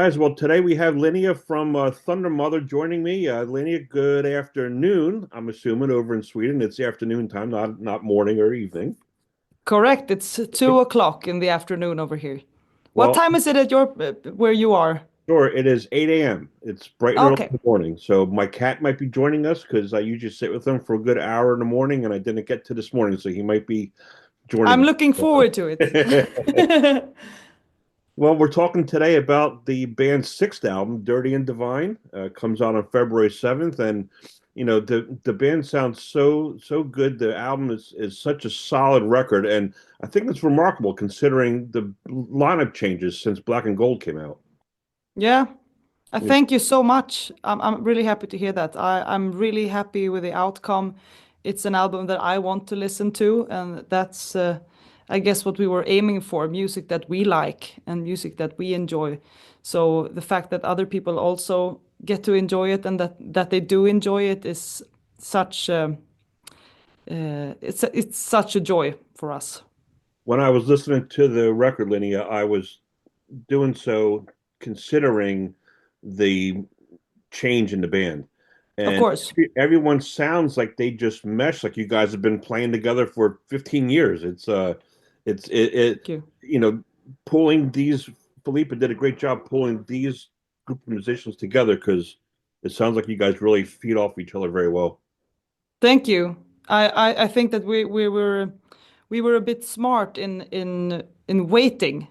guys. Well, today we have Linnea from Thundermother joining me. Linnea, good afternoon. I'm assuming over in Sweden it's afternoon time, not morning or evening. Correct. It's 2 o'clock in the afternoon over here. What Well, time is it at your where you are? sure, it is 8 a.m. It's bright and early Okay. in the morning. So my cat might be joining us because I usually sit with him for a good hour in the morning, and I didn't get to this morning, so he might be I'm joining looking forward to us. it. Well, we're talking today about the band's sixth album, Dirty and Divine. Comes out on February 7th, and the band sounds so good. The album is such a solid record, and I think it's remarkable considering the lineup changes since Black and Gold came out. Yeah. I I thank you so much. I'm really happy to hear that. I'm really happy with the outcome. It's an album that I want to listen to, and that's I guess what we were aiming for, music that we like and music that we enjoy. So the fact that other people also get to enjoy it and that they do enjoy it is such it's such a joy for us. when I was listening to the record, Linnea, I was doing so considering the change in the band. Of And course. everyone sounds like they just mesh, like you guys have been playing together for 15 years. It Thank you. you know, pulling these. Felipe did a great job pulling these group of musicians together because it sounds like you guys really feed off each other very well. Thank you. I think that we were a bit smart in waiting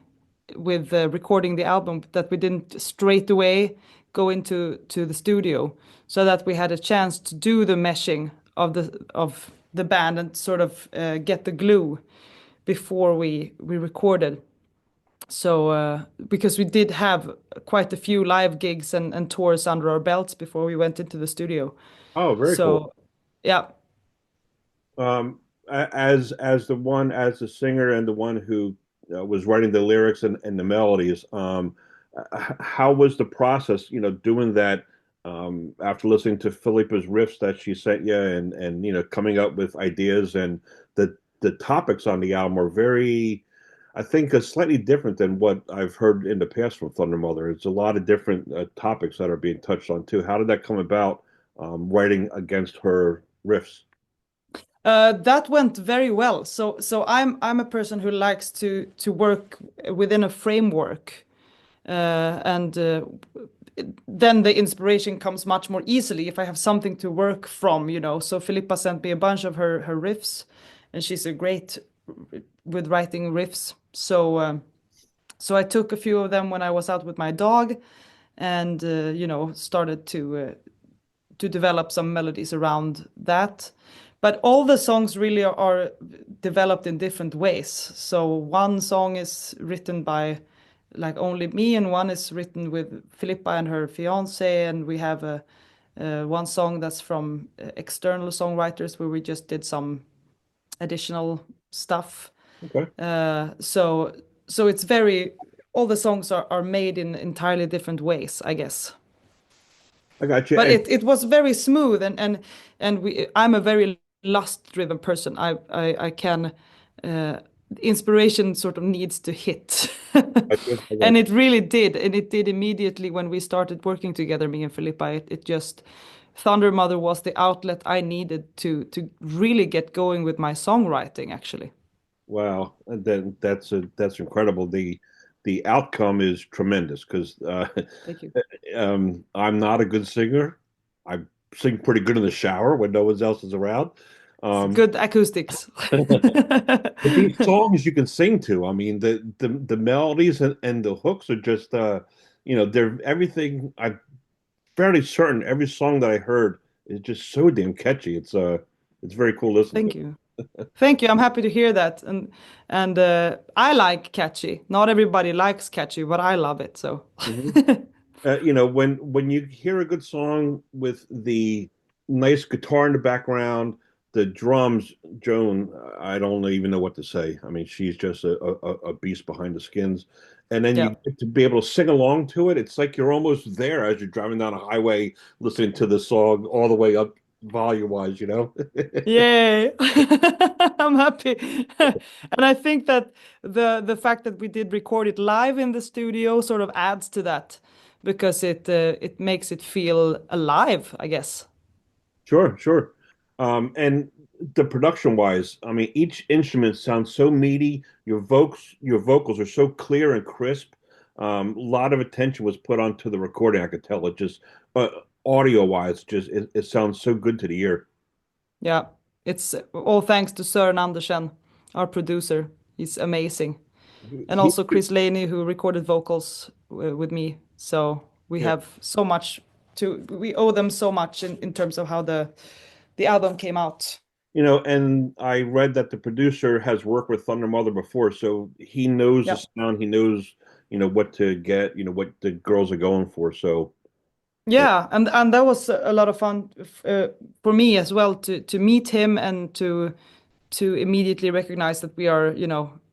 with recording the album, that we didn't straight away go into the studio, so that we had a chance to do the meshing of the band and sort of get the glue before we recorded. So because we did have quite a few live gigs and tours under our belts before we went into the studio. Oh, very cool. So yeah. As as the singer and the one who was writing the lyrics and the melodies, how was the process, doing that after listening to Philippa's riffs that she sent you and coming up with ideas and the topics on the album are very, I think, slightly different than what I've heard in the past from Thundermother. It's a lot of different topics that are being touched on too. How did that come about, writing against her riffs? That went very well. So I'm a person who likes to work within a framework, and then the inspiration comes much more easily if I have something to work from. So Filippa sent me a bunch of her riffs, and she's a great with writing riffs. So I took a few of them when I was out with my dog, and started to develop some melodies around that. But all the songs really are developed in different ways. So one song is written by like only me, and one is written with Filippa and her fiance, and we have one song that's from external songwriters where we just did some additional stuff. Okay, So it's very, all the songs are made in entirely different ways, I guess. I got you. But And it was very smooth, and I'm a very lust driven person. I can inspiration sort of needs to hit. I got And it really did, and it did immediately when we started working together, me and Filippa. It just, Thundermother was the outlet I needed to really get going with my songwriting, actually. Wow, and then that's incredible. The outcome is tremendous because Thank you. I'm not a good singer. I sing pretty good in the shower when no one else is around. It's Um, good acoustics. but these songs you can sing to. I mean, the melodies and the hooks are just they're everything. I'm fairly certain every song that I heard is just so damn catchy. It's very cool to listen to. Thank you. Thank you. I'm happy to hear that. And I like catchy. Not everybody likes catchy, but I love it. So Mhm. When you hear a good song with the nice guitar in the background, the drums, Joan, I don't even know what to say. I mean, she's just a beast behind the skins. And then you yeah. get to be able to sing along to it. It's like you're almost there as you're driving down a highway, listening to the song all the way up volume wise. Yay. I'm happy. And I think that the fact that we did record it live in the studio sort of adds to that, because it makes it feel alive, I guess. Sure, sure. And the production wise, I mean, each instrument sounds so meaty. Your vocals are so clear and crisp. A lot of attention was put onto the recording. I could tell it just audio wise, just it sounds so good to the ear. Yeah, it's all thanks to Søren Andersen, our producer. He's amazing. And He, also Chris Laney, who recorded vocals with me. So we yeah, have so much we owe them so much in terms of how the album came out. and I read that the producer has worked with Thundermother before, so he knows the Yeah. sound. He knows, what to get, what the girls are going for. So, yeah, Yeah, and that was a lot of fun for me as well to meet him and to immediately recognize that we are,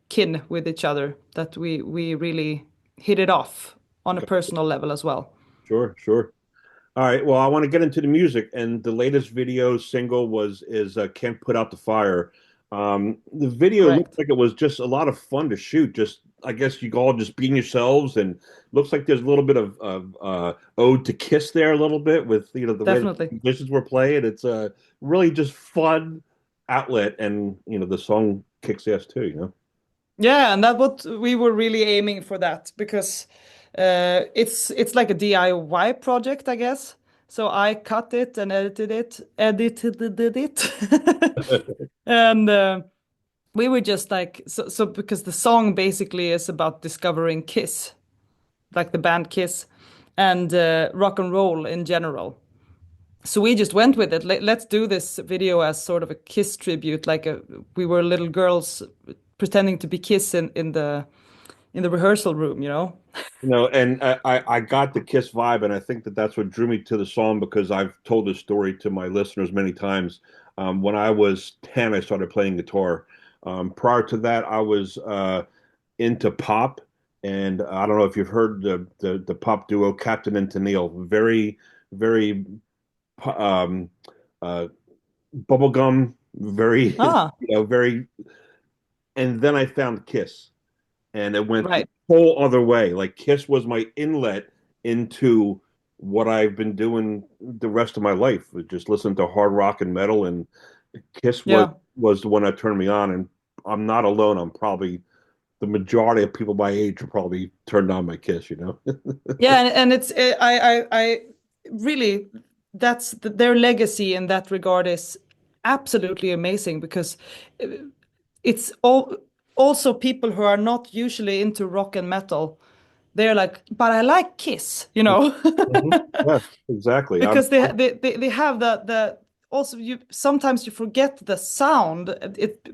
kin with each other, that we really hit it off on a personal level as well. sure, sure. All right. Well, I want to get into the music, and the latest video single is "Can't Put Out the Fire." The video looks Correct. like it was just a lot of fun to shoot. Just, I guess you all just being yourselves, and looks like there's a little bit of ode to Kiss there, a little bit with the way the Definitely. musicians were playing. It's a really just fun outlet, and the song kicks ass too. Yeah, and that what we were really aiming for, that because it's like a DIY project, I guess. So I cut it and edited it, and we were just like so because the song basically is about discovering Kiss, like the band Kiss, and rock and roll in general. So we just went with it. Let's do this video as sort of a Kiss tribute, like we were little girls pretending to be Kiss in the rehearsal room. And I got the Kiss vibe, and I think that that's what drew me to the song because I've told this story to my listeners many times. When I was 10, I started playing guitar. Prior to that, I was into pop, and I don't know if you've heard the pop duo Captain and Tennille. Very, very um, uh, bubblegum, very, Ah, very. And then I found Kiss, and it went the right. whole other way. Like Kiss was my inlet into what I've been doing the rest of my life, just listening to hard rock and metal. And Kiss was Yeah. was the one that turned me on. And I'm not alone. I'm probably the majority of people my age are probably turned on by Kiss. Yeah, and it's I really, that's their legacy in that regard is absolutely amazing because uh, it's all also people who are not usually into rock and metal. They're like, but I like Kiss. Mhm. Yeah, exactly. Because they have the also you sometimes you forget the sound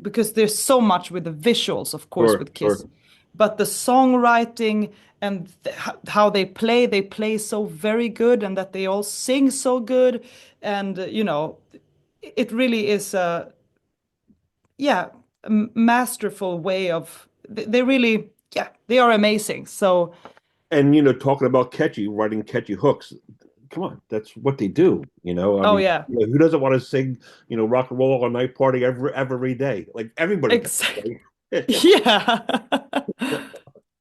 because there's so much with the visuals, of course, Sure, with Kiss, sure. but the songwriting and how they play so very good, and that they all sing so good, and it really is a, yeah, masterful way of they really, yeah, they are amazing. So And talking about writing catchy hooks. Come on, that's what they do. I oh mean, yeah, who doesn't want to sing, rock and roll all night party every day? Like everybody does, exactly. right? Yeah.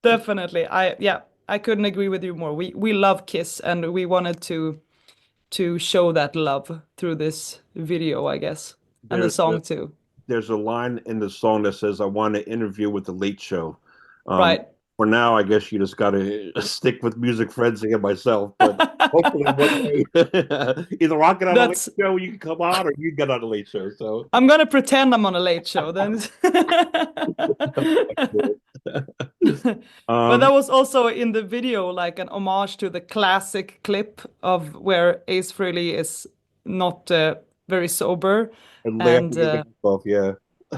Definitely. I couldn't agree with you more. We love Kiss, and we wanted to show that love through this video, I guess. And the There's song too. there's a line in the song that says, "I want to interview with the Late Show." Um, Right. for now, I guess you just got to stick with Musicfrenzy and myself. But hopefully, one day, either I'll get on a Late That's Show, you can come on, or you get on a Late Show. So, I'm gonna pretend I'm on a late show then. But um, that was also in the video like an homage to the classic clip of where Ace Frehley is not very sober, and and laughing at myself, yeah.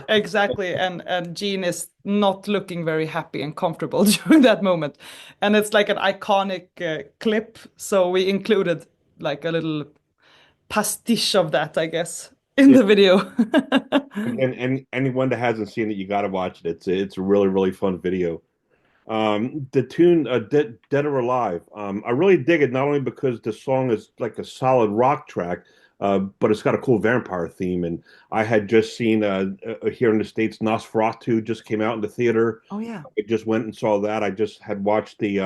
exactly, and Gene is not looking very happy and comfortable during that moment, and it's like an iconic clip. So we included like a little pastiche of that, I guess, in Yeah. the video. Again, anyone that hasn't seen it, you got to watch it. It's a really really fun video. The tune Dead or Alive. I really dig it not only because the song is like a solid rock track, but it's got a cool vampire theme. And I had just seen here in the States, Nosferatu just came out in the theater. Oh yeah. I just went and saw that. I just had watched the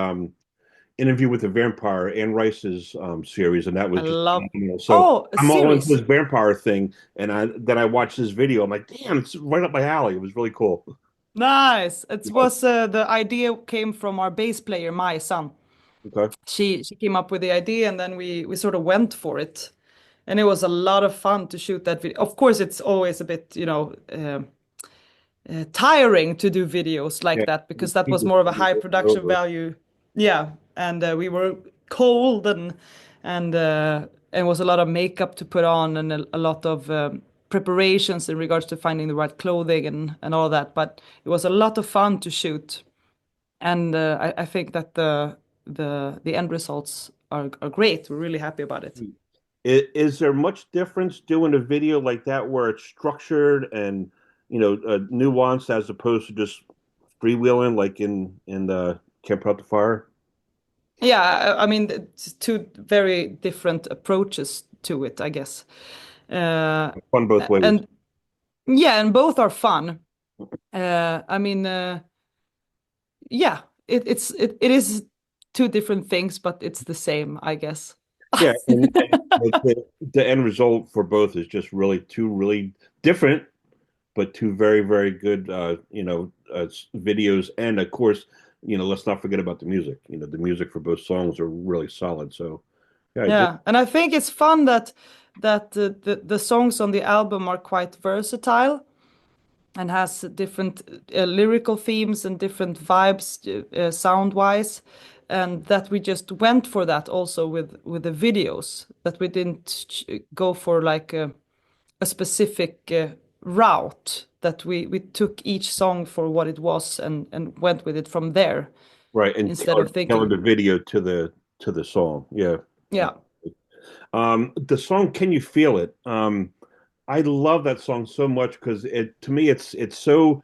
Interview with the Vampire, Anne Rice's series, and that I was just love. phenomenal. So Oh, a I'm all into this series. vampire thing, and I watched this video. I'm like, damn, it's right up my alley. It was really cool. Nice. It Yeah. was the idea came from our bass player, my son. Okay. She came up with the idea, and then we sort of went for it, and it was a lot of fun to shoot that video. Of course, it's always a bit, tiring to do videos Yeah. like that because that was People more of a see high it over and production over. value. Yeah, and we were cold and it was a lot of makeup to put on and a lot of preparations in regards to finding the right clothing and all that. But it was a lot of fun to shoot, and I think that the end results are great. We're really happy about it. Is there much difference doing a video like that where it's structured and nuanced as opposed to just freewheeling like in the Can't Put Out the Fire? Yeah, I mean, it's two very different approaches to it, I guess. Uh, Fun both ways. and yeah, and both are fun. I mean, yeah, it is two different things, but it's the same, I guess. Yeah, and the end result for both is just really two really different, but two very, very good, videos. And of course, let's not forget about the music. The music for both songs are really solid. So, yeah, just Yeah, and I think it's fun that the songs on the album are quite versatile and has different lyrical themes and different vibes sound wise, and that we just went for that also with the videos, that we didn't go for like a specific route, that we took each song for what it was and went with it from there right, and instead of tailor thinking. the video to the song. Yeah. Yeah, The song "Can You Feel It?" I love that song so much because to me it's so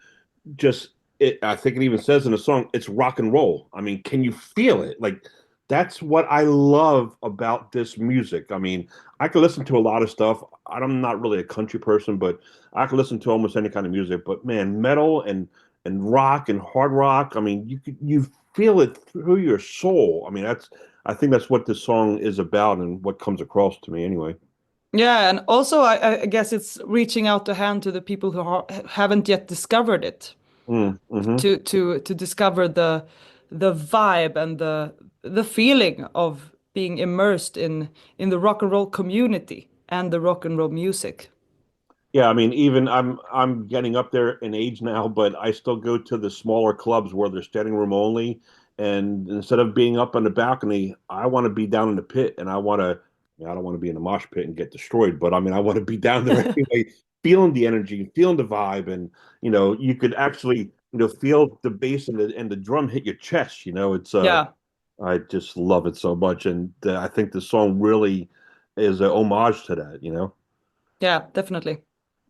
just it. I think it even says in the song it's rock and roll. I mean, can you feel it? Like that's what I love about this music. I mean, I could listen to a lot of stuff. I'm not really a country person, but I could listen to almost any kind of music. But man, metal and rock and hard rock. I mean, you feel it through your soul. I mean, I think that's what this song is about and what comes across to me anyway. yeah, and also I guess it's reaching out the hand to the people who haven't yet discovered it, Mm-hmm. to discover the vibe and the feeling of being immersed in the rock and roll community and the rock and roll music. Yeah, I mean, even I'm getting up there in age now, but I still go to the smaller clubs where they're standing room only. And instead of being up on the balcony, I want to be down in the pit, and I don't want to be in the mosh pit and get destroyed. But I mean, I want to be down there anyway, feeling the energy, feeling the vibe, and you could actually feel the bass and the drum hit your chest. It's Yeah, I just love it so much, and I think the song really is a homage to that. yeah, definitely.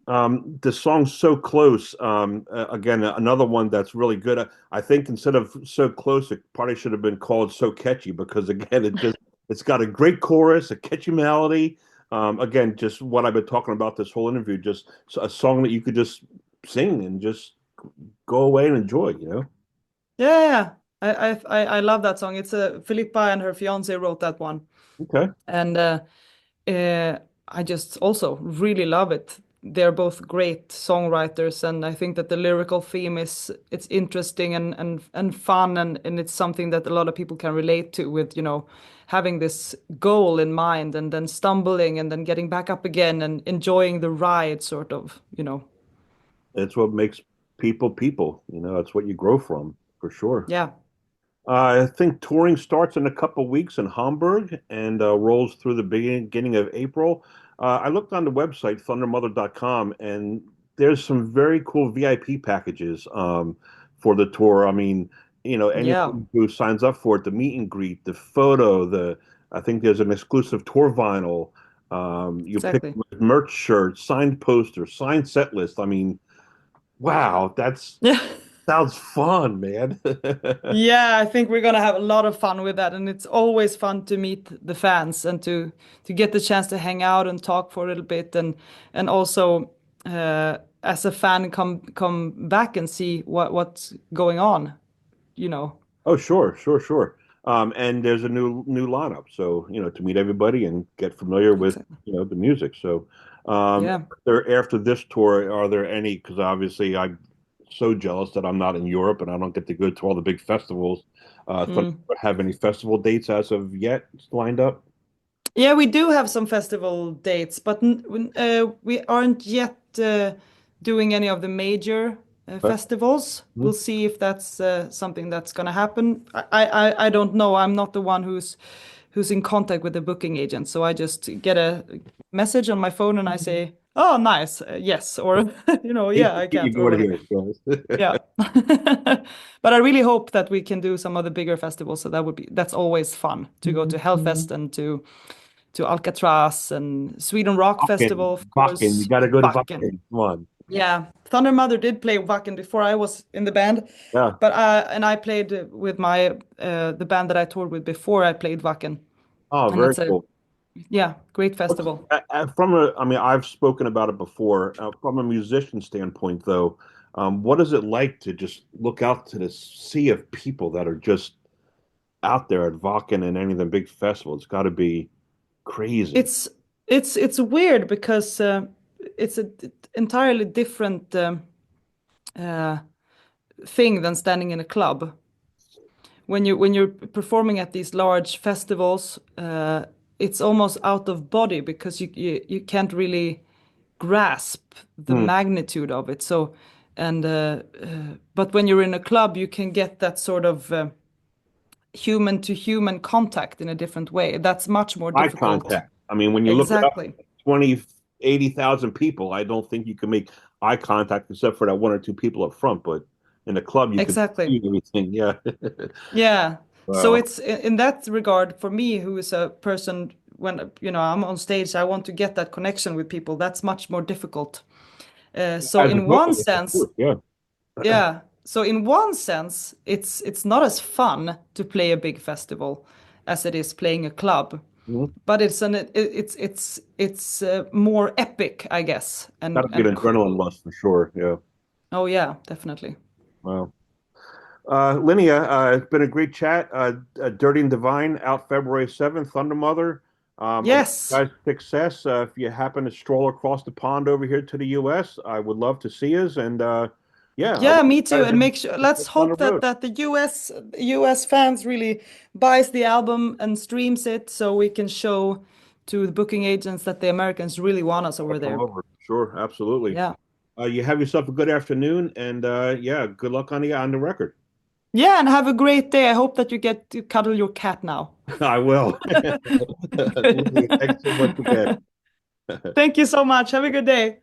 The song's So Close. Again, another one that's really good. I think instead of So Close, it probably should have been called So Catchy because again, it's got a great chorus, a catchy melody. Again, just what I've been talking about this whole interview, just a song that you could just sing and just go away and enjoy. Yeah, yeah. I love that song. It's Filippa and her fiance wrote that one, Okay. and uh, I just also really love it. They're both great songwriters, and I think that the lyrical theme is it's interesting and fun, and it's something that a lot of people can relate to with, having this goal in mind and then stumbling and then getting back up again and enjoying the ride, sort of. It's what makes people people. That's what you grow from for sure. Yeah. I think touring starts in a couple weeks in Hamburg and rolls through the beginning of April. I looked on the website, thundermother.com, and there's some very cool VIP packages for the tour. I mean, Yeah, anyone who signs up for it, the meet and greet, the photo, I think there's an exclusive tour vinyl. You pick exactly. merch shirts, signed posters, signed set list. I mean, wow, that's Yeah. sounds fun, man. Yeah, I think we're gonna have a lot of fun with that, and it's always fun to meet the fans and to get the chance to hang out and talk for a little bit, and also as a fan come back and see what's going on, you know. Oh, sure, sure, sure. And there's a new lineup. So to meet everybody and get familiar with Exactly. the music. So Yeah. after this tour, are there any? Because obviously I'm so jealous that I'm not in Europe and I don't get to go to all the big festivals. Mm. Have any festival dates as of yet lined up? Yeah, we do have some festival dates, but we aren't yet doing any of the major festivals. We'll see if that's something that's going to happen. I don't know. I'm not the one who's in contact with the booking agent, so I just get a message on my phone and I say, "Oh, nice, yes," or "Yeah, I You can't," or go to whatever. here, so. Yeah. But I really hope that we can do some of the bigger festivals. So that's always fun to go to Hellfest and to Alcatraz and Sweden Rock Festival, of Wacken. You course. got to go to Wacken. Wacken. Come on. Yeah. Thundermother did play Wacken before I was in the band, Yeah. but I played with my the band that I toured with before I played Wacken, Oh, and very that's a cool. yeah, great What's, festival. I mean, I've spoken about it before. From a musician standpoint, though, what is it like to just look out to this sea of people that are just out there at Wacken and any of the big festivals? It's got to be crazy. It's it's weird because it's a entirely different uh, thing than standing in a club. When you're performing at these large festivals, it's almost out of body because you can't really grasp the Hmm. magnitude of it. So, and but when you're in a club, you can get that sort of human to human contact in a different way. That's much more Eye difficult. contact. I mean, when you look it up, Exactly. 20, 80,000 people, I don't think you can make eye contact except for that one or two people up front. But in a club, you can Exactly. see everything. Yeah. Yeah. So Wow. it's in that regard for me, who is a person when I'm on stage, I want to get that connection with people. That's much more difficult. So As a in one vocalist, of sense, course, yeah. yeah. So in one sense, it's not as fun to play a big festival as it is playing a club, Mhm. but it's more epic, I guess, Got to be an and adrenaline cool. rush for sure. Yeah. Oh yeah, definitely. Wow. Linnea, it's been a great chat. Dirty and Divine out February 7th, Thundermother. I wish you Yes. guys success. If you happen to stroll across the pond over here to the US, I would love to see us. And yeah, I Yeah, wish me you too. guys And make sure, let's down the hope that road. that the US fans really buys the album and streams it so we can show to the booking agents that the Americans really want us over Come there. over. Sure, absolutely. Yeah. You have yourself a good afternoon, and yeah, good luck on the record. Yeah, and have a great day. I hope that you get to cuddle your cat now. I will. Linnea, thanks so much again. Thank you so much. Have a good day.